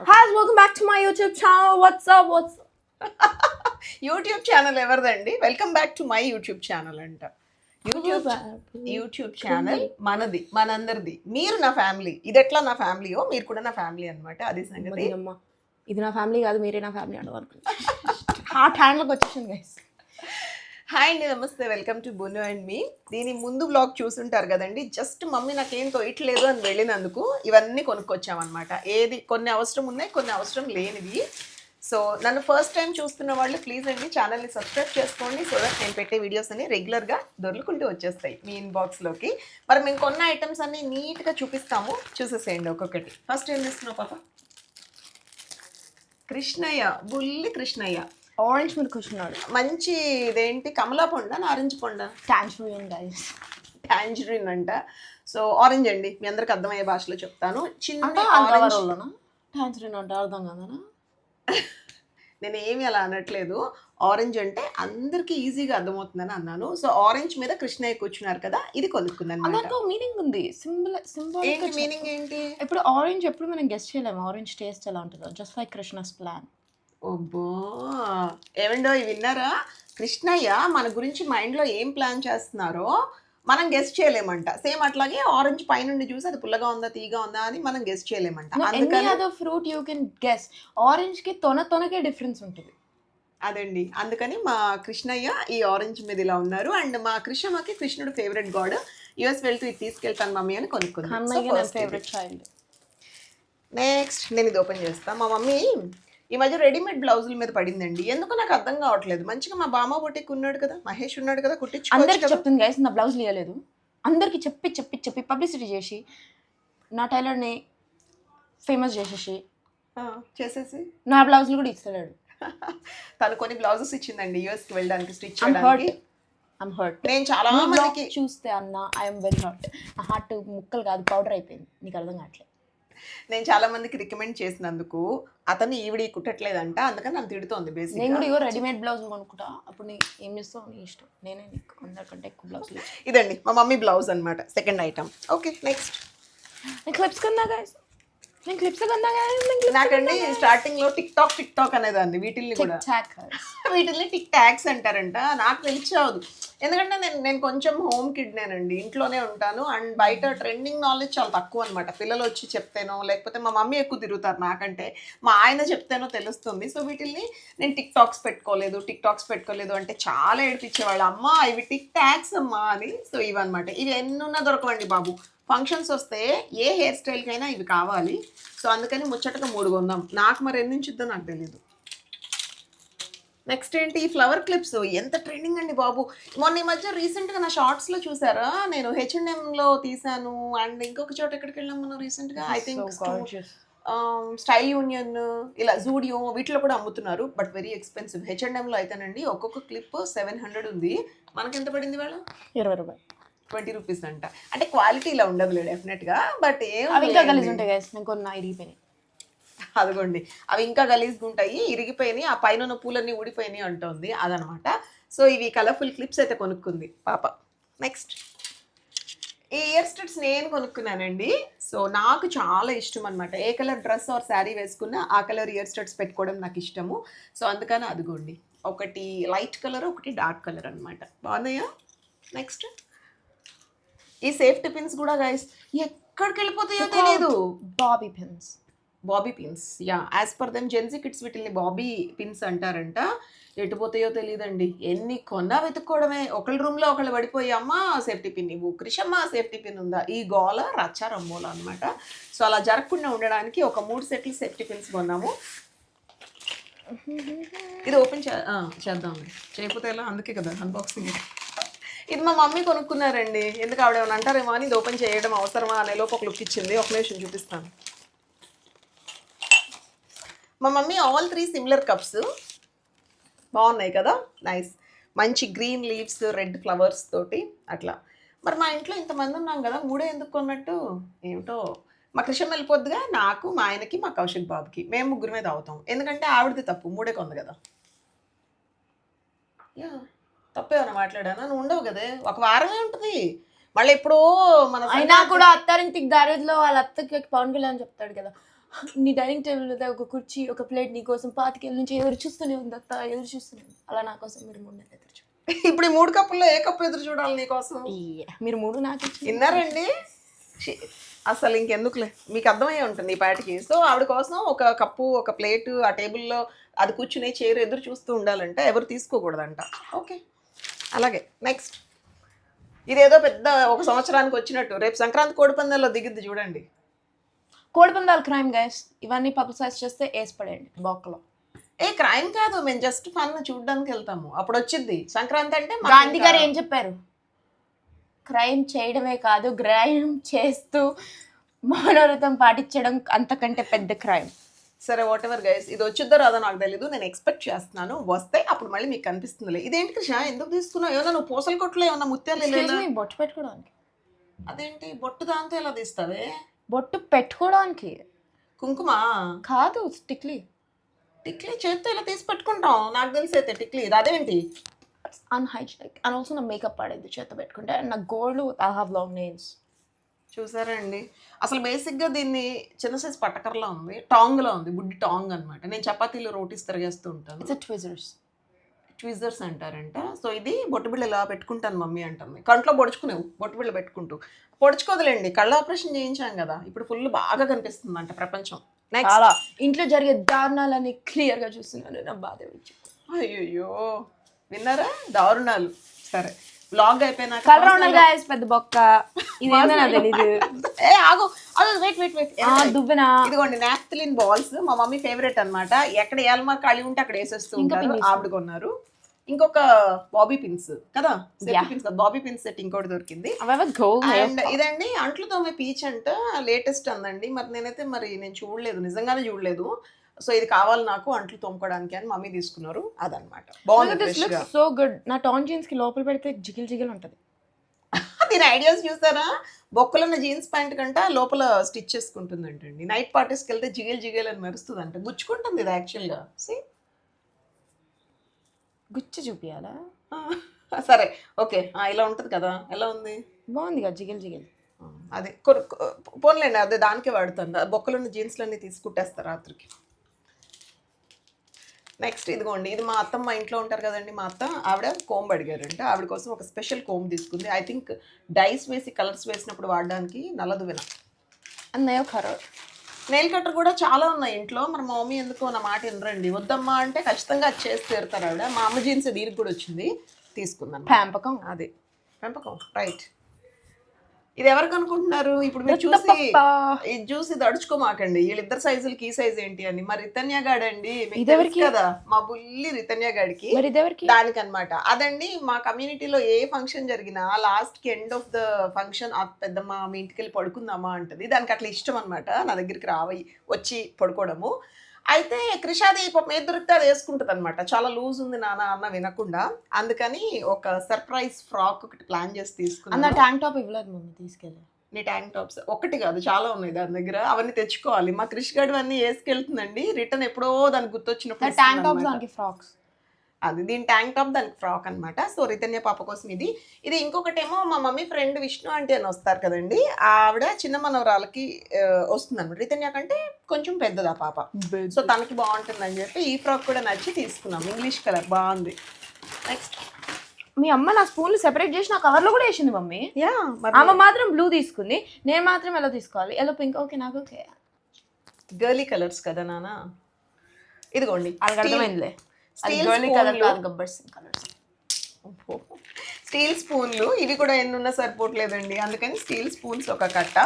Hi, welcome back to my YouTube channel. What's up? YouTube channel ఎవరిదండి? Welcome back to my YouTube channel అంట. YouTube channel మనది, మనందరిది. మీరు నా family. ఇది ఎట్లా నా ఫ్యామిలీయో మీరు కూడా నా ఫ్యామిలీ అనమాట. అది సంగతి. ఇది నా ఫ్యామిలీ కాదు, మీరే నా ఫ్యామిలీ అడగనుకుంటున్నా. హాట్ హ్యాండ్లోకి వచ్చేసింది గైస్. హాయ్ అండి, నమస్తే, వెల్కమ్ టు బును అండ్ మీ. దీని ముందు బ్లాగ్ చూసుంటారు కదండి. జస్ట్ మమ్మీ నాకేం తోయట్లేదు అని వెళ్ళినందుకు ఇవన్నీ కొనుక్కొచ్చామన్నమాట. ఏది కొన్ని అవసరం ఉన్నాయి, కొన్ని అవసరం లేనివి. సో నన్ను ఫస్ట్ టైం చూస్తున్న వాళ్ళు ప్లీజ్ అండి ఛానల్ని సబ్స్క్రైబ్ చేసుకోండి. సో దట్ నేను పెట్టే వీడియోస్ అన్ని రెగ్యులర్గా దొరుకుంటూ వచ్చేస్తాయి మీ ఇన్బాక్స్లోకి. మరి మేము కొన్న ఐటమ్స్ అన్ని నీట్గా చూపిస్తాము, చూసేసేయండి ఒక్కొక్కటి. ఫస్ట్ ఏం చేస్తున్నావు పాప? కృష్ణయ్య, బుల్లి కృష్ణయ్య ఆరెంజ్ మీద కూర్చున్నాడు. మంచి ఇదేంటి, కమలా పండా నారింజ పండా? Tangerine guys. టాంజరీన్ అంట. సో ఆరెంజ్ అండి, మీ అందరికి అర్థమయ్యే భాషలో చెప్తాను. చిన్న టాంజరీన్ అంటే అర్థం కదా. నేను ఏమి అలా అనట్లేదు. ఆరెంజ్ అంటే అందరికి ఈజీగా అర్థమవుతుందని అన్నాను. సో ఆరెంజ్ మీద కృష్ణయ్య కూర్చున్నారు కదా, ఇది కొనుక్కుందాను. దాంట్లో మీనింగ్ ఉంది. ఏంటి మీనింగ్ ఏంటి? ఇప్పుడు ఆరెంజ్ ఎప్పుడు మనం గెస్ట్ చేయలేము. ఆరెంజ్ టేస్ట్ ఎలా ఉంటుందో, జస్ట్ లైక్ కృష్ణస్ ప్లాన్. ఓబ్బో, ఏమండో విన్నారా? కృష్ణయ్య మన గురించి మైండ్లో ఏం ప్లాన్ చేస్తున్నారో మనం గెస్ట్ చేయలేమంట. సేమ్ అట్లాగే ఆరెంజ్ పైనుండి చూసి అది పుల్లగా ఉందా తీగా ఉందా అని మనం గెస్ట్ చేయలేమంట. Any other fruit you can guess, orange కి తొనకే డిఫరెన్స్ ఉంటుంది. అదండి, అందుకని మా కృష్ణయ్య ఈ ఆరెంజ్ మీద ఇలా ఉన్నారు. అండ్ మా కృష్ణమ్మకి కృష్ణుడు ఫేవరెట్ గాడ్. యుఎస్ వెళ్తూ ఇది తీసుకెళ్తాను మమ్మీ అని కొనుక్కుంది. నెక్స్ట్ నేను ఇది ఓపెన్ చేస్తాను. మా మమ్మీ ఈ మధ్య రెడీమేడ్ బ్లౌజుల మీద పడిందండి. ఎందుకో నాకు అర్థం కావట్లేదు. మంచిగా మా బామ్మ బొటిక్ ఉన్నాడు కదా, మహేష్ ఉన్నాడు కదా, అందరికి చెప్తుంది గైస్ నా బ్లౌజ్ లేయలేదు. అందరికి చెప్పి పబ్లిసిటీ చేసి నా టైలర్ని ఫేమస్ చేసేసి నా బ్లౌజులు కూడా ఇస్తలేడు. తను కొన్ని బ్లౌజెస్ ఇచ్చిందండి యూఎస్కి వెళ్ళడానికి స్టిచ్ చేయడానికి. నేను చాలా మందికి చూస్తే అన్న ఐఎమ్ వెరీ హార్ట్. నా హార్ట్ ముక్కలు కాదు పౌడర్ అయిపోయింది. నీకు అర్థం కావట్లేదు. నేను చాలా మందికి రికమెండ్ చేసినందుకు అతను ఈవిడి కుట్టట్లేదంట, అందుకని నన్ను తిడుతోంది. బేసిక్ నేను కూడా ఇవో రెడీమేడ్ బ్లౌజ్ కొనుక్కుంటా. అప్పుడు నీ ఏం చేస్తావు నీ ఇష్టం. నేనే నీకు అందరికంటే ఎక్కువ బ్లౌజ్. ఇదండి మా మమ్మీ బ్లౌజ్ అనమాట, సెకండ్ ఐటమ్. ఓకే నెక్స్ట్ నేను క్లిప్స్ కన్నా గైస్, నేను క్లిప్స్ కన్నా నాకండి స్టార్టింగ్ లో టిక్ టాక్ అనేదాన్ని. వీటిల్ని కూడా వీటిల్ని టిక్ టాక్స్ అంటారంట. నాకు తెలిసావదు, ఎందుకంటే నేను కొంచెం హోమ్ కిడ్నేనండి, ఇంట్లోనే ఉంటాను. అండ్ బయట ట్రెండింగ్ నాలెడ్జ్ చాలా తక్కువ అనమాట. పిల్లలు వచ్చి చెప్తేనో లేకపోతే మా మమ్మీ ఎక్కువ తిరుగుతారు నాకంటే, మా ఆయన చెప్తేనో తెలుస్తుంది. సో వీటిల్ని నేను టిక్ టాక్స్ పెట్టుకోలేదు అంటే చాలా ఏడిపించేవాళ్ళు. అమ్మ ఇవి టిక్ టాక్స్ అమ్మా అని. సో ఇవన్నమాట. ఇవి ఎన్నున్నా దొరకవండి బాబు. ఫంక్షన్స్ వస్తే ఏ హెయిర్ స్టైల్కైనా ఇవి కావాలి. సో అందుకని ముచ్చటగా 3 కొన్నాం. నాకు మరి ఎన్ని ఉంచుద్దో నాకు తెలియదు. నెక్స్ట్ ఏంటి, ఈ ఫ్లవర్ క్లిప్స్ ఎంత ట్రెండింగ్ అండి బాబు. మొన్న ఈ మధ్య రీసెంట్గా నా షార్ట్స్లో చూసారా, నేను H&Mలో తీసాను. అండ్ ఇంకొక చోట ఎక్కడికి వెళ్ళాం మనం రీసెంట్గా, ఐ థింక్ స్టైల్ యూనియన్, ఇలా జూడియో, వీటిలో కూడా అమ్ముతున్నారు. But very expensive. H&Mలో అయితేనండి ఒక్కొక్క క్లిప్ 700 ఉంది. మనకి ఎంత పడింది వాళ్ళ? 20 రూపాయలు, 20 రూపీస్ అంట. అంటే క్వాలిటీ ఇలా ఉండదులే డెఫినెట్గా. బట్ ఇరిగిపోయినాయి. అదిగోండి, అవి ఇంకా గలీజ్గా ఉంటాయి, ఇరిగిపోయినాయి, ఆ పైన ఉన్న పూలన్నీ ఊడిపోయినాయి అంటుంది. అదనమాట. సో ఇవి కలర్ఫుల్ క్లిప్స్ అయితే కొనుక్కుంది పాప. నెక్స్ట్ ఈ ఇయర్ స్టడ్స్ నేను కొనుక్కున్నానండి. సో నాకు చాలా ఇష్టం అనమాట. ఏ కలర్ డ్రెస్ ఆర్ శారీ వేసుకున్నా ఆ కలర్ ఇయర్ స్టడ్స్ పెట్టుకోవడం నాకు ఇష్టము. సో అందుకని అదిగోండి, ఒకటి లైట్ కలర్, ఒకటి డార్క్ కలర్ అనమాట. బాగున్నాయా? నెక్స్ట్ ఈ సేఫ్టీ పిన్స్ కూడా గైస్ ఎక్కడికి వెళ్ళిపోతాయో తెలియదు. Bobby pins yeah, as per them Gen Z kids వీటిని బాబీ పిన్స్ అంటారంట. ఎటుపోతాయో తెలియదండి. ఎన్ని కొన్నా వెతుక్కోవడమే. ఒకళ్ళ రూమ్లో ఒకళ్ళు పడిపోయి అమ్మ సేఫ్టీ పిన్ ఇవ్వు, క్రిషమ్మ సేఫ్టీ పిన్ ఉందా, ఈ గోల రచ్చ రమ్మోల అనమాట. సో అలా జరగకుండా ఉండడానికి ఒక 3 సెట్లు సేఫ్టీ పిన్స్ కొన్నాము. ఇది ఓపెన్ చేద్దాం. చేయకపోతే ఎలా, అందుకే కదా అన్బాక్సింగ్. ఇది మా మమ్మీ కొనుక్కున్నారండి. ఎందుకు ఆవిడ ఏమైనా అంటారేమో అని ఇది ఓపెన్ చేయడం అవసరమా అనే లోపు ఒక లుక్ ఇచ్చింది. ఒక నిమిషం చూపిస్తాను. మా మమ్మీ ఆల్ 3 సిమిలర్ కప్స్ బాగున్నాయి కదా, నైస్. మంచి గ్రీన్ లీవ్స్, రెడ్ ఫ్లవర్స్ తోటి అట్లా. మరి మా ఇంట్లో ఇంతమంది ఉన్నాం కదా, 3 ఎందుకు కొన్నట్టు ఏమిటో. మా కృష్ణ వెళ్ళిపోద్దుగా, నాకు, మా ఆయనకి, మా కౌశిక్ బాబుకి, మేము 3 మీద అవుతాం. ఎందుకంటే ఆవిడది తప్పు, 3 కొంది కదా. యా, తప్పేమన్నా మాట్లాడానా? నువ్వు ఉండవు కదే, ఒక వారమే ఉంటుంది. మళ్ళీ ఎప్పుడో మన అయినా కూడా అత్తారింటికి దారిలో వాళ్ళ అత్తకి పవన్ కళ్యాణ్ చెప్తాడు కదా, నీ డైనింగ్ టేబుల్ మీద ఒక కుర్చీ ఒక ప్లేట్ నీ కోసం పాతికేళ్ళ నుంచి ఎదురు చూస్తూనే ఉంది అత్త, ఎదురు చూస్తూనే ఉంది. అలా నా కోసం మీరు 3 నెలలు ఎదురు చూడండి. ఇప్పుడు ఈ 3 కప్పుల్లో ఏ కప్పు ఎదురు చూడాలి నీకోసం? మీరు 3 నాకు విన్నారండి? అసలు ఇంకెందుకులే, మీకు అర్థమయ్యే ఉంటుంది ఈ పాటికి. సో ఆవిడ కోసం ఒక కప్పు ఒక ప్లేటు ఆ టేబుల్లో అది కూర్చునే చైర్ ఎదురు చూస్తూ ఉండాలంటే ఎవరు తీసుకోకూడదంట. ఓకే, అలాగే నెక్స్ట్. ఇదేదో పెద్ద ఒక సంవత్సరానికి వచ్చినట్టు రేపు సంక్రాంతి కోడిపందాల్లో దిగిద్ది చూడండి. కోడిపందాలు క్రైమ్ గైస్, ఇవన్నీ పబ్లిసైజ్ చేస్తే వేసి పడేయండి బొక్కలో. క్రైమ్ కాదు, మేము జస్ట్ ఫన్ చూడడానికి వెళ్తాము, అప్పుడు వచ్చింది సంక్రాంతి అంటే. గాంధీ గారు ఏం చెప్పారు? క్రైమ్ చేయడమే కాదు, క్రైమ్ చేస్తూ మనోరథం పాటించడం అంతకంటే పెద్ద క్రైమ్. సరే వాట్ ఎవర్ గైస్, ఇది వచ్చిద్దో రాదో నాకు తెలీదు, నేను ఎక్స్పెక్ట్ చేస్తున్నాను. వస్తే అప్పుడు మళ్ళీ మీకు కనిపిస్తుందిలే. ఇదేంటి కృష్ణ, ఎందుకు తీసుకున్నావు? ఏమన్నా నువ్వు పూసల కొట్లో ఏమన్నా ముత్యాలు బొట్టు పెట్టుకోవడానికి. అదేంటి బొట్టు దాంతో ఎలా తీస్తావే? బొట్టు పెట్టుకోవడానికి. కుంకుమ కాదు, టిక్లీ. టిక్లీ చేత్తో ఇలా తీసి పెట్టుకుంటాం, నాకు తెలిసి అయితే టిక్లీ. అదేంటి అన్హైజీనిక్ అండ్ ఆల్సో నా మేకప్ పడేది చేత్తో పెట్టుకుంటే. అండ్ నా gold I have long nails. చూసారా అండి, అసలు బేసిక్గా దీన్ని చిన్న సైజ్ పట్టకర్లా ఉంది, టాంగ్లో ఉంది, బుడ్డి టాంగ్ అనమాట. నేను చపాతీలో రోటీస్ తిరగేస్తూ ఉంటాను. ట్విజర్స్ అంటారంట. సో ఇది బొట్టు బిళ్ళ ఇలా పెట్టుకుంటాను మమ్మీ అంటుంది. కంట్లో పొడుచుకునేవు బొట్టు బిళ్ళ పెట్టుకుంటూ. పొడుచుకోదులేండి, కళ్ళ ఆపరేషన్ చేయించాం కదా, ఇప్పుడు ఫుల్ బాగా కనిపిస్తుంది అంట ప్రపంచం. నెక్స్ట్, అలా ఇంట్లో జరిగే దారుణాలని క్లియర్గా చూస్తున్నాను, నా బాధ. అయ్యో విన్నారా, దారుణాలు. సరే బ్లాగ్ అయిపోయినాక పెద్ద బొక్క ఇదేనా తెలీదు. ఆగు, వెయిట్ దువ్వెన. ఇదిగోండి నాప్థలిన్ బాల్స్, మా మమ్మీ ఫేవరెట్ అన్నమాట. ఎక్కడ ఏలమా ఖాళీ ఉంటే అక్కడ వేసేస్తూ ఉంటారు. ఆవిడ కొన్నారు. ఇంకొక బాబీ పిన్స్ కదా, బాబీ పిన్స్ సెట్ ఇంకోటి దొరికింది. అండ్ ఇదండి అంట్లు తోమే పీచ్ అంట, లేటెస్ట్ అందండి. నేను చూడలేదు, నిజంగానే చూడలేదు. సో ఇది కావాలి నాకు అంట్లు తోముకోవడానికి అని మమ్మీ తీసుకున్నారు. అదనమాట, బాగుంది. So good. నా టాన్ జీన్స్ కి లోపల పెడితే జిగిల్ జిగిల్ ఉంటది. దీని ఐడియాస్ చూసారా? బొక్కలున్న జీన్స్ ప్యాంట్ కంట లోపల స్టిచ్ చేసుకుంటుందంటండి. నైట్ పార్టీస్కి వెళ్తే జిగిల్ జిగిల్ అని మెరుస్తుంది అంట, గుచ్చుకుంటుంది ఇది యాక్చువల్గా. గుచ్చి చూపియాలా? సరే ఓకే, ఇలా ఉంటుంది కదా. ఎలా ఉంది? బాగుంది కదా, జిగిల్ జిగిల్. అదే పోన్లేండి, అదే దానికే వాడుతుంది. బొక్కలున్న జీన్స్లన్నీ తీసుకుంటేస్తారు రాత్రికి. నెక్స్ట్ ఇదిగోండి, ఇది మా అత్తమ్మ ఇంట్లో ఉంటారు కదండి, మా అత్త ఆవిడ కోంబ్ అడిగారంట. ఆవిడ కోసం ఒక స్పెషల్ కోంబ్ తీసుకుంది. ఐ థింక్ డైస్ వేసి కలర్స్ వేసినప్పుడు వాడడానికి నల్లదువెన. నెయిల్ కట్టర్ కూడా చాలా ఉన్నాయి ఇంట్లో. మరి మా మమ్మీ ఎందుకో నా మాట వినరండి. వద్దమ్మా అంటే ఖచ్చితంగా అది చేసి తీరుతారు ఆవిడ. మా అమ్మ జీన్స్ దీనికి కూడా వచ్చింది, తీసుకుందాం. పెంపకం, అదే పెంపకం, రైట్. ఇది ఎవరికి అనుకుంటున్నారు? ఇప్పుడు మీరు చూసి దడుచుకోమాకండి, వీళ్ళిద్దరు సైజులకి ఈ సైజ్ ఏంటి అని. మరి రితన్య గాడండి కదా, మా బుల్లి రితన్య గాడికి దానికి అనమాట. అదండి మా కమ్యూనిటీలో ఏ ఫంక్షన్ జరిగినా లాస్ట్ కి ఎండ్ ఆఫ్ ద ఫంక్షన్ పెద్దమ్మ మీ ఇంటికి వెళ్ళి పడుకుందామా అంటది. దానికి అట్లా ఇష్టం అనమాట, నా దగ్గరికి వచ్చి పడుకోవడము. అయితే క్రిషాది మీద దొరికితే అది వేసుకుంటుంది అనమాట. చాలా లూజ్ ఉంది నాన్న అన్న వినకుండా. అందుకని ఒక సర్ప్రైజ్ ఫ్రాక్ ఒకటి ప్లాన్ చేసి తీసుకున్నాను. ట్యాంక్ టాప్ ఇవ్వలేదు మమ్మీ, తీసుకెళ్ళి. నీ ట్యాంక్ టాప్స్ ఒకటి కాదు చాలా ఉన్నాయి దాని దగ్గర, అవన్నీ తెచ్చుకోవాలి. మా క్రిష్ గడు అన్నీ వేసుకెళ్తుందండి, రిటర్న్ ఎప్పుడో దానికి గుర్తొచ్చినప్పుడు. ట్యాంక్ టాప్స్ దానికి ఫ్రాక్స్, అది దీని ట్యాంక్ టాప్ దానికి ఫ్రాక్ అనమాట. సో రితన్య పాప కోసం ఇది. ఇంకొకటేమో మా మమ్మీ ఫ్రెండ్ విష్ణు ఆంటీ అని వస్తారు కదండి, ఆవిడ చిన్న మనవరాలకి వస్తుంది అనమాట. రితన్య కంటే కొంచెం పెద్దదా పాప, సో తనకి బాగుంటుంది అని చెప్పి ఈ ఫ్రాక్ కూడా నచ్చి తీసుకున్నాం. ఇంగ్లీష్ కలర్ బాగుంది. నెక్స్ట్, మీ అమ్మ నా స్పూన్లు సెపరేట్ చేసి నా కవర్లో కూడా వేసింది మమ్మీ. అమ్మ మాత్రం బ్లూ తీసుకుంది, నేను మాత్రం ఎలా తీసుకోవాలి? Yellow pink. ఓకే, నాకు ఓకే. గర్లీ కలర్స్ కదా నాన్న. ఇదిగోండి, అర్థమైందిలే. స్టీల్ స్పూన్లు ఇవి కూడా ఎన్నున్నా సరిపోవట్లేదండి, అందుకని స్టీల్ స్పూన్స్ ఒక కట్ట.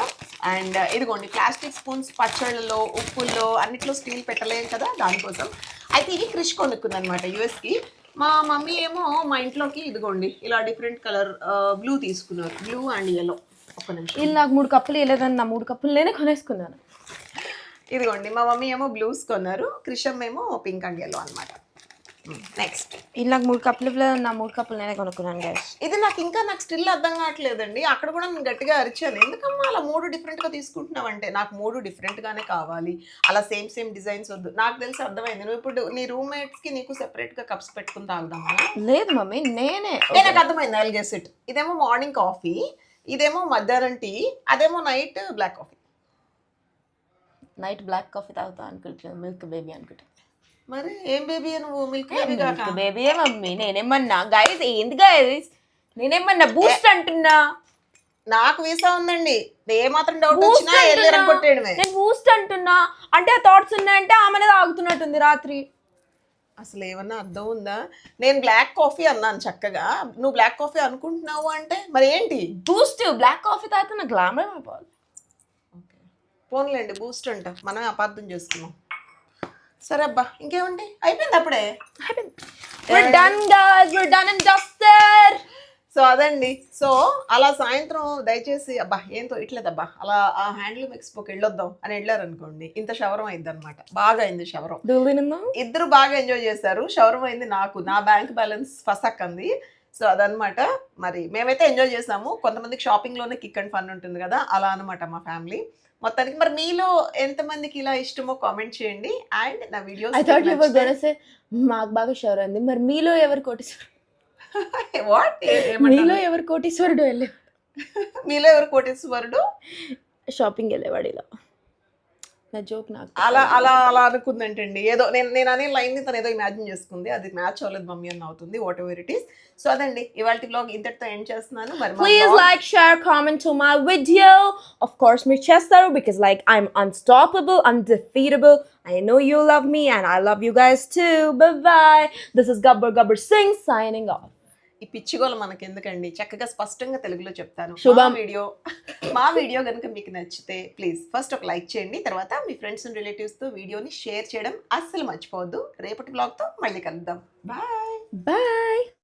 అండ్ ఇదిగోండి ప్లాస్టిక్ స్పూన్స్, పచ్చళ్ళలో ఉప్పుల్లో అన్నిట్లో స్టీల్ పెట్టలేం కదా, దానికోసం. అయితే ఇది క్రిష్ కొనుక్కుంది అనమాట యూఎస్కి. మా మమ్మీ ఏమో మా ఇంట్లోకి ఇదిగోండి ఇలా డిఫరెంట్ కలర్ బ్లూ తీసుకున్నారు, బ్లూ అండ్ ఎల్లో. ఒక్క నిమిషం, వీళ్ళు నాకు 3 కప్పులు ఇవ్వలేదని నా 3 కప్పులు నేనే కొనేసుకున్నాను. ఇదిగోండి మా మమ్మీ ఏమో బ్లూస్ కొన్నారు, క్రిషమ్ ఏమో పింక్ అండ్ ఎల్లో అనమాట. నెక్స్ట్, ఇది నాకు 3 కప్పులు ఇవ్వలేదు, నా 3 కప్పులు నేనే కొనుక్కున్నాను గైస్. ఇది నాకు స్టిల్ అర్థం కావట్లేదండి. అక్కడ కూడా నేను గట్టిగా అరిచాను, ఎందుకమ్మా అలా 3 డిఫరెంట్గా తీసుకుంటున్నావంటే. నాకు 3 డిఫరెంట్గానే కావాలి, అలా సేమ్ డిజైన్స్ వద్దు. నాకు తెలిసి అర్థమైంది, నువ్వు ఇప్పుడు నీ రూమ్మేట్స్కి నీకు సెపరేట్గా కప్స్ పెట్టుకుని తాగుదామా? లేదు మమ్మీ, నాకు అర్థమైంది. I'll guess it. ఇదేమో మార్నింగ్ కాఫీ, ఇదేమో మధ్యాహ్నం టీ, అదేమో night black coffee. Night black coffee తాగుతా అనుకుంటున్నాను, మిల్క్ బేబీ అనుకుంటా. మరి ఏం బేబీ నువ్వు? మిల్క్ బేబీ కాక మిల్క్ బేబీ మమ్మీ, నేనేమన్నా గైస్, ఏంది గైస్, నేనేమన్నా బూస్ట్ అంటున్నా? నాకు వీసా ఉందండి, ఏ మాత్రం డౌట్ వచ్చినా వెళ్ళారని కొట్టేయడమే. నేను బూస్ట్ అంటున్నా అంటే ఆ థాట్స్ ఉన్నాయంటే ఆమెనే తాగుతున్నట్టుంది రాత్రి. అసలు ఏమన్నా అర్థం ఉందా? నేను బ్లాక్ కాఫీ అన్నాను చక్కగా, నువ్వు బ్లాక్ కాఫీ అనుకుంటున్నావు అంటే మరి ఏంటి? బూస్ట్ బ్లాక్ కాఫీ తాగితే నాకు గ్లామర్ అయిపోవాలి. ఓకే పోన్లేండి, బూస్ట్ అంట, మనమే అపార్థం చేసుకున్నాం. సరే అబ్బా, ఇంకేమండి, అయిపోయింది అప్పుడే. We're done guys, we're done and dusted. So అదండి. సో అలా సాయంత్రం దయచేసి అబ్బా ఏంతో ఇట్లేదబ్బా అలా ఆ హ్యాండ్లూమ్ ఎక్స్పోకి వెళ్ళొద్దాం అని వెళ్ళారనుకోండి, ఇంత శవరం అయింది అనమాట. బాగా అయింది శవరం, ఇద్దరు బాగా ఎంజాయ్ చేశారు. శవరం అయింది నాకు, నా బ్యాంక్ బ్యాలెన్స్ ఫసక్ అంది. సో అదనమాట. మరి మేమైతే ఎంజాయ్ చేసాము. కొంతమందికి షాపింగ్లోనే కిక్ అండ్ ఫన్ ఉంటుంది కదా, అలా అనమాట మా ఫ్యామిలీ మొత్తానికి. మరి మీలో ఎంతమందికి ఇలా ఇష్టమో కామెంట్ చేయండి. అండ్ నా వీడియోస్ మాకు బాగా షవర్ అయింది. మరి మీలో ఎవరు కోటీశ్వరుడు? వాట్ మీలో ఎవరు కోటీశ్వరుడు వెళ్ళే? మీలో ఎవరు కోటీశ్వరుడు? షాపింగ్ వెళ్ళేవాడు ఇలా. నా జోక్ నాకు అలా అలా అలా అనుకుందంటండి. ఏదో నేను అనే లైన్ ని తను ఏదో ఇమాజిన్ చేసుకుంది, అది మ్యాచ్ అవ్వలేదు మమ్మీ అని అవుతుంది. What ever it is. So అదండి ఇవాళ వ్లాగ్ ఇంతటితో ఎండ్ చేస్తున్నాను. మరి please like, share, comment to my video. Of course మీరు చేస్తారు because like I'm unstoppable, undefeatable. I know you love me and I love you guys too. Bye bye. This is Gabbar Singh signing off. ఈ పిచ్చిగోలు మనకి ఎందుకండి, చక్కగా స్పష్టంగా తెలుగులో చెప్తాను. మా వీడియో కనుక మీకు నచ్చితే ప్లీజ్ ఫస్ట్ ఒక లైక్ చేయండి, తర్వాత మీ ఫ్రెండ్స్ అండ్ రిలేటివ్స్తో వీడియోని షేర్ చేయడం అస్సలు మర్చిపోవద్దు. రేపటి బ్లాగ్తో మళ్ళీ కలుద్దాం. బాయ్.